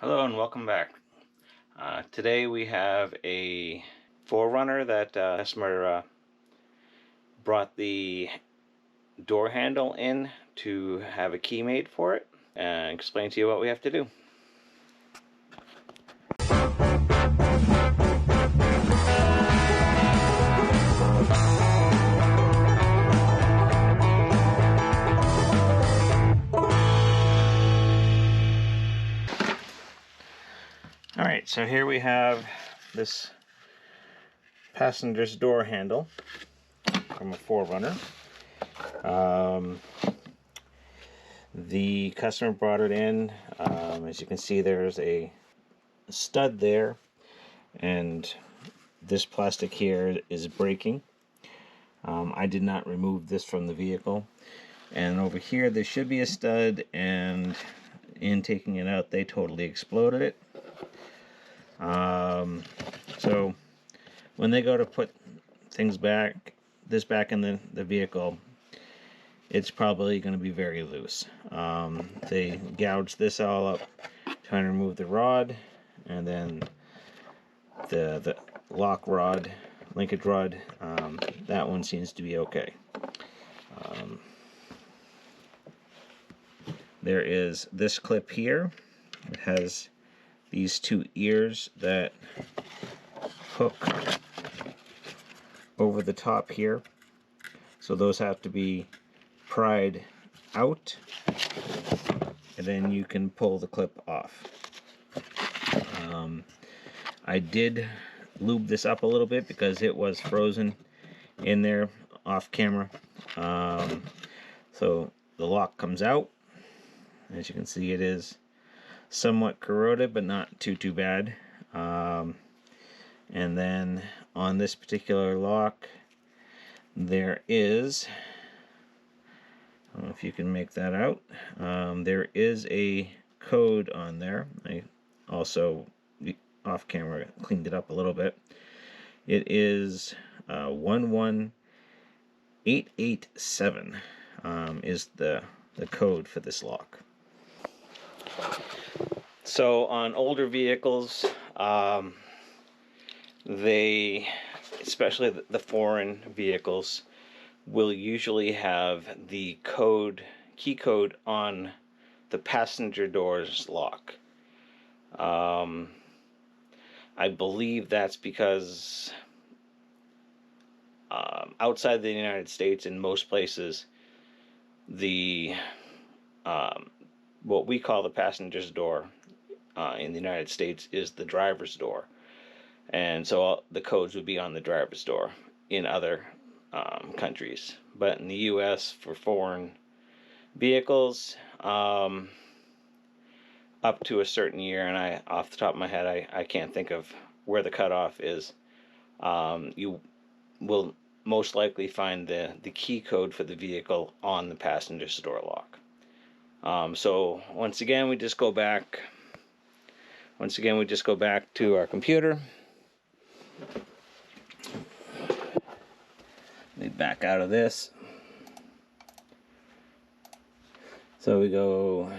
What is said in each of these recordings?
Hello and welcome back. Today we have a 4Runner that customer brought the door handle in to have a key made for it and explain to you what we have to do. Alright, so here we have this passenger's door handle from a 4Runner. The customer brought it in. As you can see, there's a stud there, and this plastic here is breaking. I did not remove this from the vehicle. And over here there should be a stud, and in taking it out they totally exploded it. So when they go to put things back, back in the vehicle, it's probably going to be very loose. They gouged this all up trying to remove the rod, and then the lock rod, linkage rod, that one seems to be okay. There is this clip here. It has these two ears that hook over the top here, so those have to be pried out, and then you can pull the clip off. I did lube this up a little bit because it was frozen in there off camera. So the lock comes out. As you can see, it is somewhat corroded, but not too bad. And then on this particular lock, there is, I don't know if you can make that out, there is a code on there. I also, off camera, cleaned it up a little bit. It is 11887 is the code for this lock. So on older vehicles, they, especially the foreign vehicles, will usually have the key code on the passenger door's lock. I believe that's because outside the United States, in most places, the what we call the passenger's door in the United States is the driver's door, and so the codes would be on the driver's door in other countries. But in the U.S., for foreign vehicles, up to a certain year, and I, off the top of my head, I can't think of where the cutoff is, you will most likely find the key code for the vehicle on the passenger's door lock. So once again we just go back to our computer. We back out of this. So we go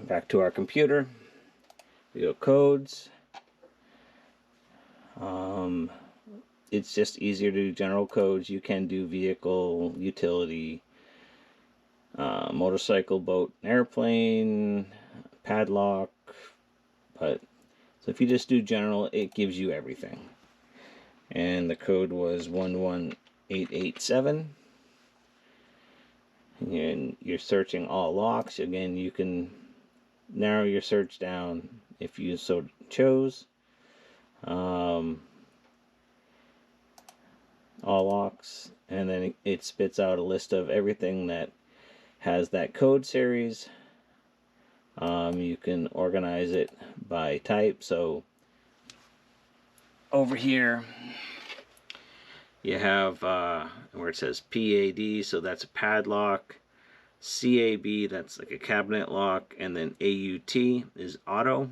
back to our computer. We go codes. It's just easier to do general codes. You can do vehicle, utility, motorcycle, boat, airplane, padlock, but so if you just do general, it gives you everything. And the code was 11887. And you're searching all locks. Again, you can narrow your search down if you so chose. All locks, and then it spits out a list of everything that has that code series. You can organize it by type. So over here you have where it says PAD, so that's a padlock. CAB, that's like a cabinet lock, and then AUT is auto.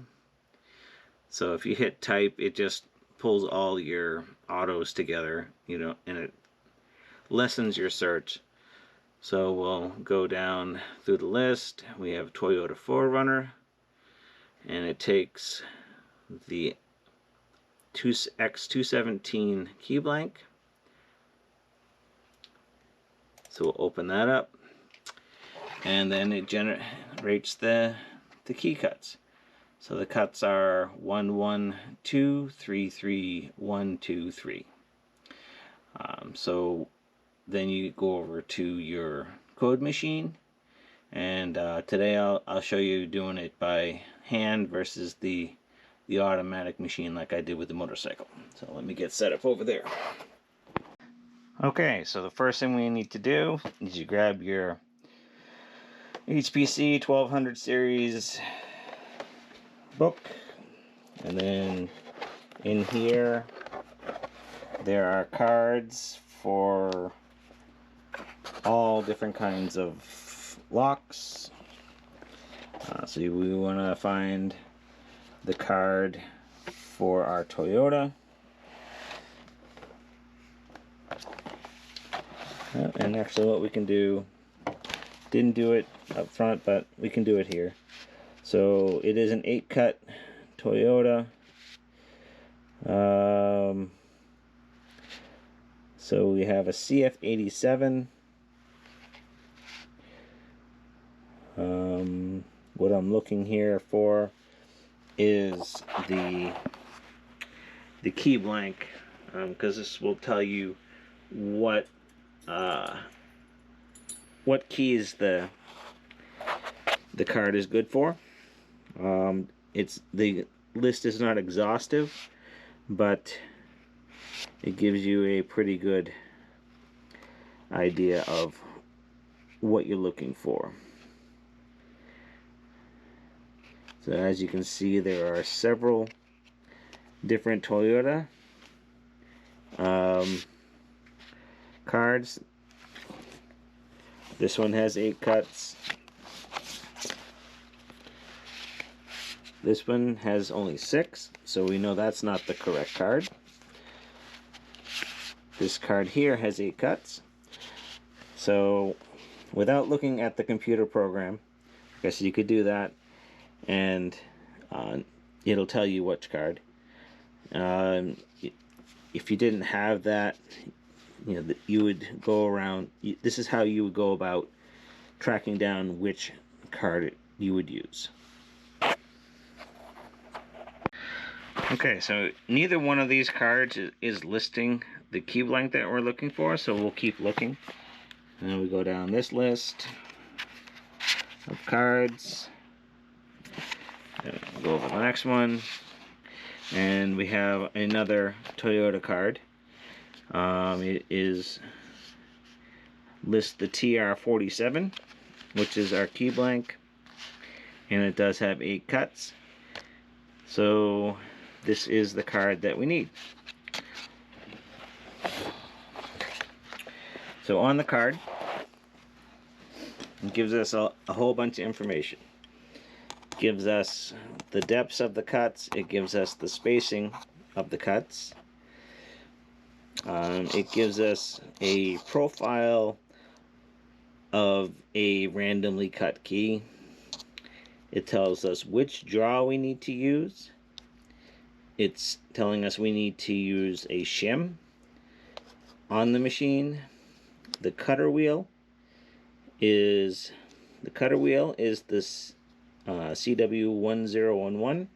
So if you hit type, it just pulls all your autos together, and it lessens your search. So we'll go down through the list. We have Toyota 4Runner, and it takes the X217 key blank. So we'll open that up, and then it generates the key cuts. So the cuts are 1 1 2 3 3 1 2 3. So then you go over to your code machine, and today I'll show you doing it by hand versus the automatic machine like I did with the motorcycle. So let me get set up over there. Okay, so the first thing we need to do is you grab your HPC 1200 series book, and then in here there are cards for all different kinds of locks. So we want to find the card for our Toyota. And actually what we can do, didn't do it up front, but we can do it here. So it is an 8-cut Toyota. So we have a CF87. What I'm looking here for is the key blank, because this will tell you what keys the card is good for. The list is not exhaustive, but it gives you a pretty good idea of what you're looking for. So as you can see, there are several different Toyota cards. This one has 8 cuts. This one has only 6, so we know that's not the correct card. This card here has 8 cuts. So without looking at the computer program, I guess you could do that, and it'll tell you which card. If you didn't have that, you would go around. This is how you would go about tracking down which card you would use. Okay, so neither one of these cards is listing the key blank that we're looking for, so we'll keep looking. And then we go down this list of cards. Go over the next one, and we have another Toyota card. It is list the TR47, which is our key blank, and it does have 8 cuts. So this is the card that we need. So on the card, it gives us a whole bunch of information. It gives us the depths of the cuts. It gives us the spacing of the cuts. It gives us a profile of a randomly cut key. It tells us which draw we need to use. It's telling us we need to use a shim on the machine. The cutter wheel is this CW1011.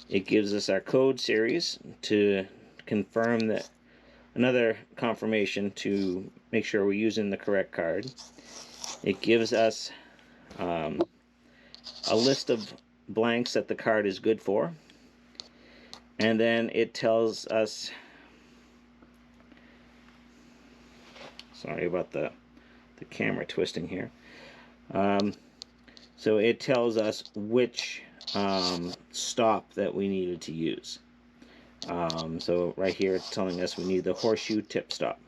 It gives us our code series to confirm that, another confirmation to make sure we're using the correct card. It gives us a list of blanks that the card is good for, and then it tells us, sorry about the camera twisting here, so it tells us which stop that we needed to use. So right here it's telling us we need the horseshoe tip stop,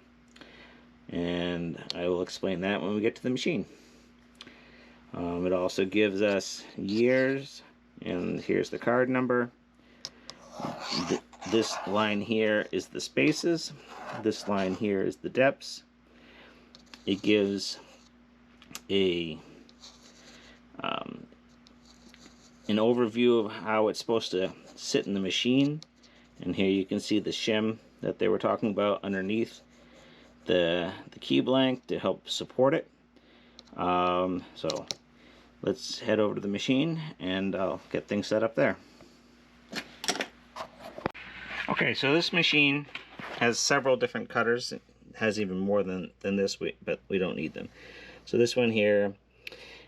and I will explain that when we get to the machine. It also gives us years, and here's the card number. This line here is the spaces. This line here is the depths. It gives a an overview of how it's supposed to sit in the machine. And here you can see the shim that they were talking about underneath the key blank to help support it. So let's head over to the machine and I'll get things set up there. Okay, so this machine has several different cutters. It has even more than this, but we don't need them. So this one here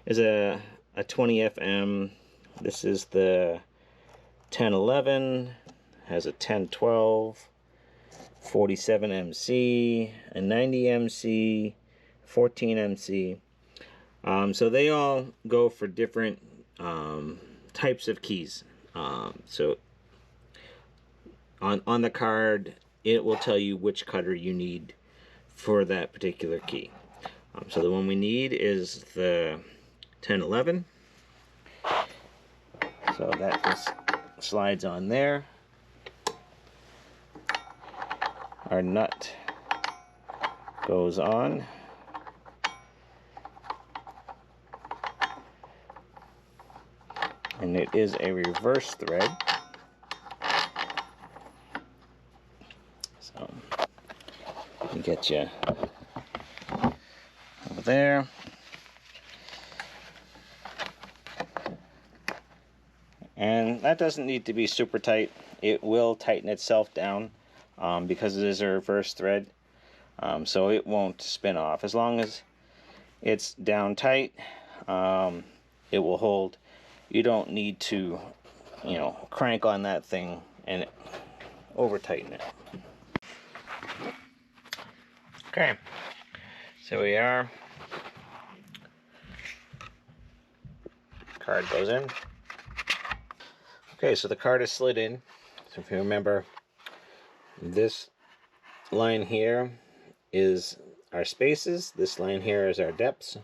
is a 20 FM. This is the 1011, has a 1012, 47 MC, a 90 MC, 14 MC. So they all go for different types of keys. So on the card, it will tell you which cutter you need for that particular key. So the one we need is the 1011. So that just slides on there. Our nut goes on. And it is a reverse thread. So we get you over there. And that doesn't need to be super tight. It will tighten itself down because it is a reverse thread. So it won't spin off. As long as it's down tight, it will hold. You don't need to, crank on that thing and over tighten it. Okay, so we are. Card goes in. Okay, so the card is slid in. So if you remember, this line here is our spaces. This line here is our depths.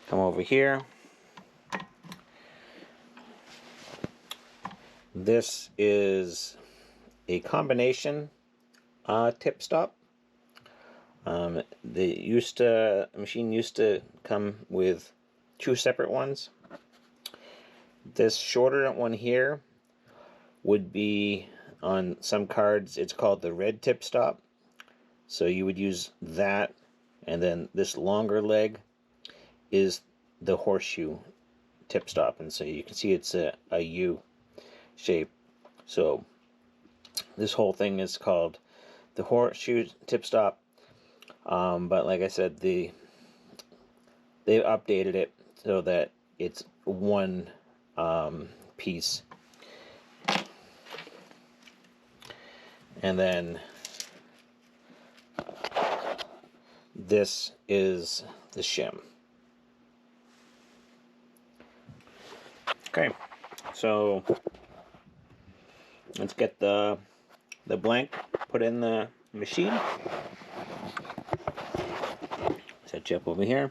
Come over here. This is a combination tip stop. The machine used to come with 2 separate ones. This shorter one here would be, on some cards, it's called the red tip stop. So you would use that, and then this longer leg is the horseshoe tip stop. And so you can see it's a U shape. So this whole thing is called the horseshoe tip stop. But like I said, they've updated it so that it's one piece. And then this is the shim. Okay, so let's get the blank put in the machine. Set you up over here.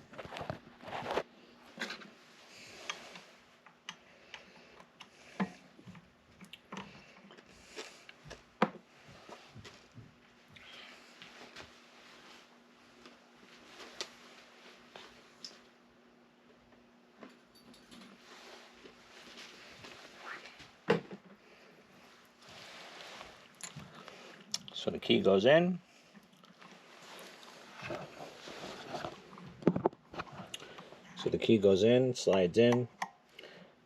So the key goes in. So the key goes in, slides in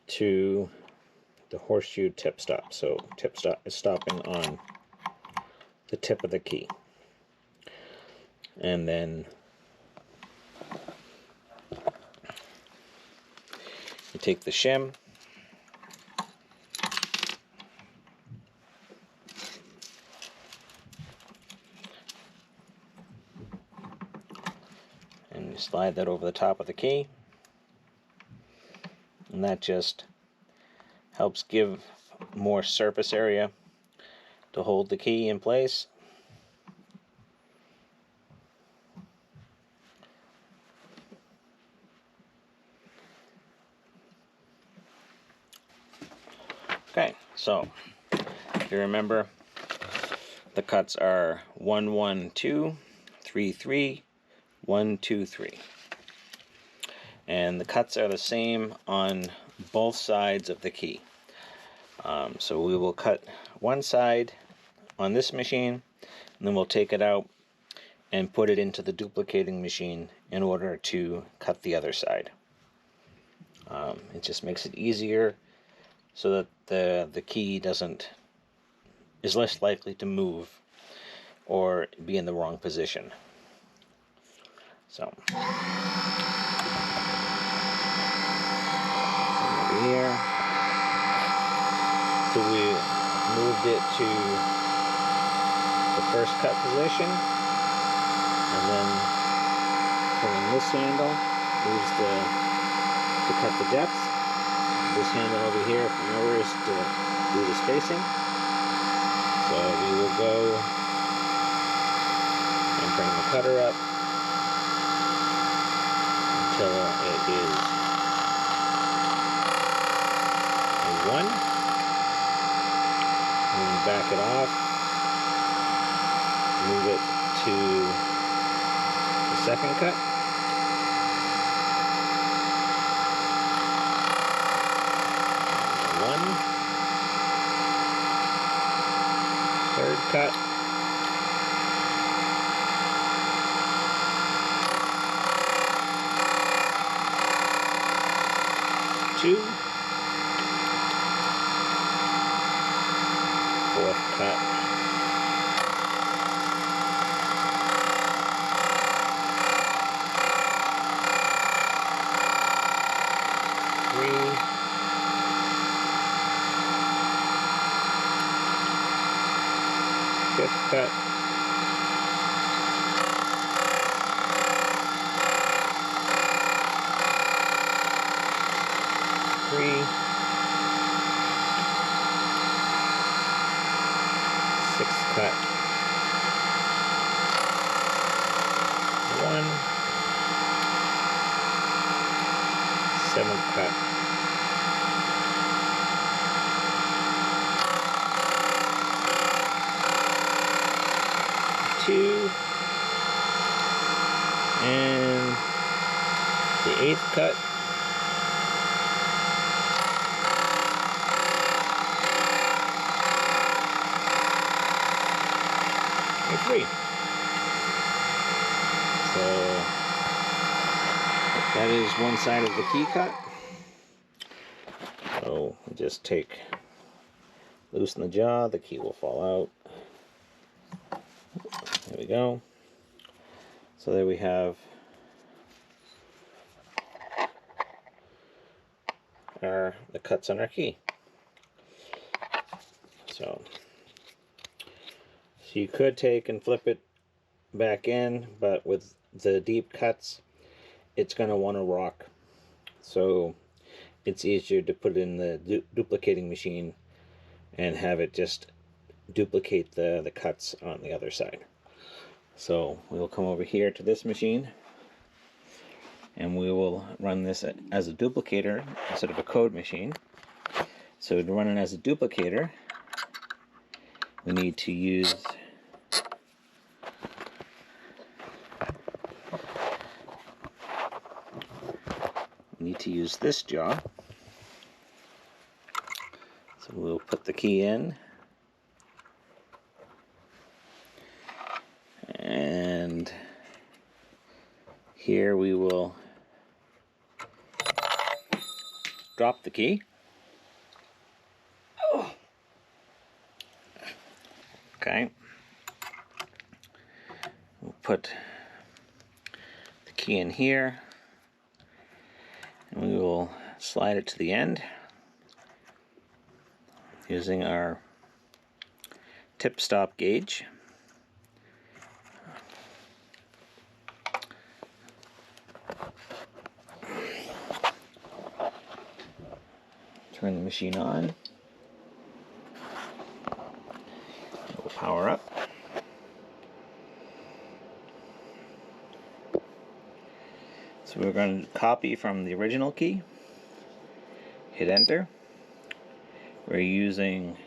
to the horseshoe tip stop. So tip stop is stopping on the tip of the key. And then you take the shim, and you slide that over the top of the key, and that just helps give more surface area to hold the key in place. Okay, so if you remember, the cuts are 1, 1, 2, 3, 3, 1, 2, 3. and the cuts are the same on both sides of the key. So we will cut one side on this machine, and then we'll take it out and put it into the duplicating machine in order to cut the other side. It just makes it easier so that the key is less likely to move or be in the wrong position. So over here, so we moved it to the first cut position, and then turning this handle moves to cut the depth. This handle over here from yours to do the spacing. So we will go and bring the cutter up until it is a 1. And then back it off. Move it to the second cut. Third cut. Two. Fourth cut. Three. Fifth cut. Three. Sixth cut. 1. Seventh cut. 2, and the 8th cut. And 3. So that is one side of the key cut. So we just loosen the jaw, the key will fall out. There we go. So there we have the cuts on our key. So you could take and flip it back in, but with the deep cuts, it's going to want to rock. So it's easier to put it in the duplicating machine and have it just duplicate the cuts on the other side. So we will come over here to this machine, and we will run this as a duplicator instead of a code machine. So to run it as a duplicator, we need to use this jaw. So we'll put the key in, and here we will drop the key. Okay. We'll put the key in here, and we will slide it to the end using our tip stop gauge. Turn the machine on. It will power up. So we're going to copy from the original key. Hit enter. We're using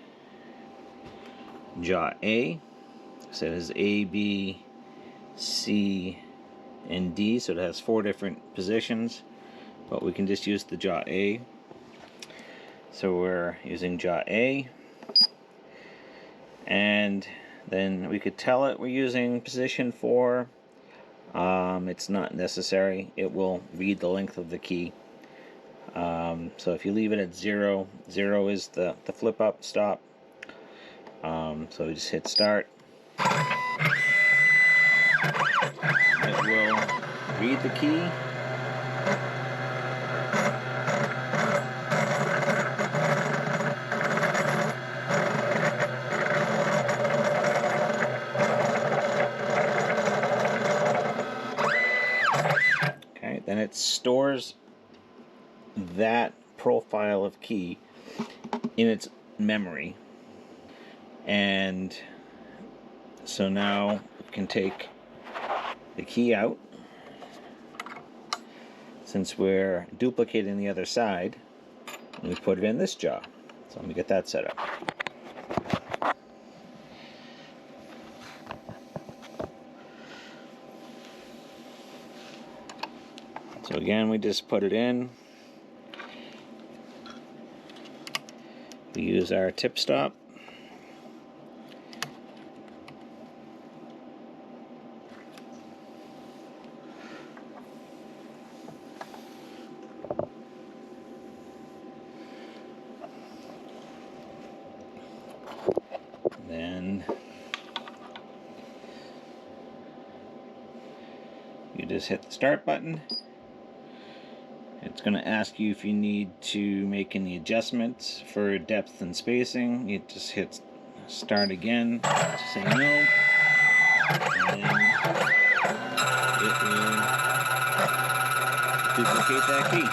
jaw A. So it is A, B, C, and D. So it has 4 different positions. but we can just use the jaw A. So we're using jaw A, and then we could tell it we're using position 4. It's not necessary. It will read the length of the key. So if you leave it at 0, 0 is the flip up stop. So we just hit start. It will read the key. Okay, then it stores that profile of key in its memory. And so now we can take the key out. Since we're duplicating the other side, we put it in this jaw. So let me get that set up. So again, we just put it in. We use our tip stop. Then you just hit the start button. It's going to ask you if you need to make any adjustments for depth and spacing. You just hit start again to say no, and then it will duplicate that key.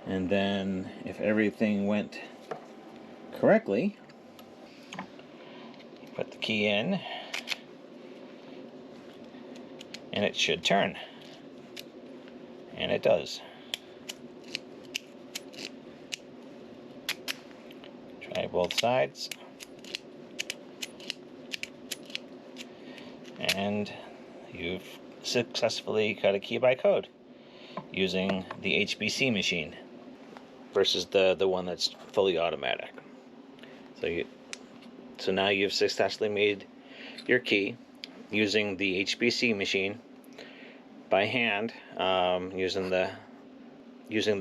And then if everything went correctly, you put the key in and it should turn. And it does. Try both sides. And you've successfully cut a key by code using the HPC machine versus the one that's fully automatic. So now you've successfully made your key using the HPC machine by hand, using the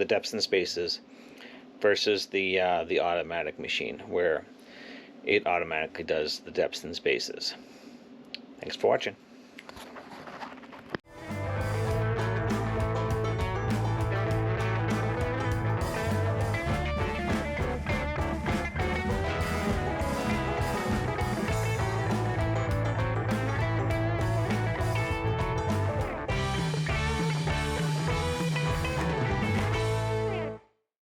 depths and spaces, versus the automatic machine where it automatically does the depths and spaces. Thanks for watching.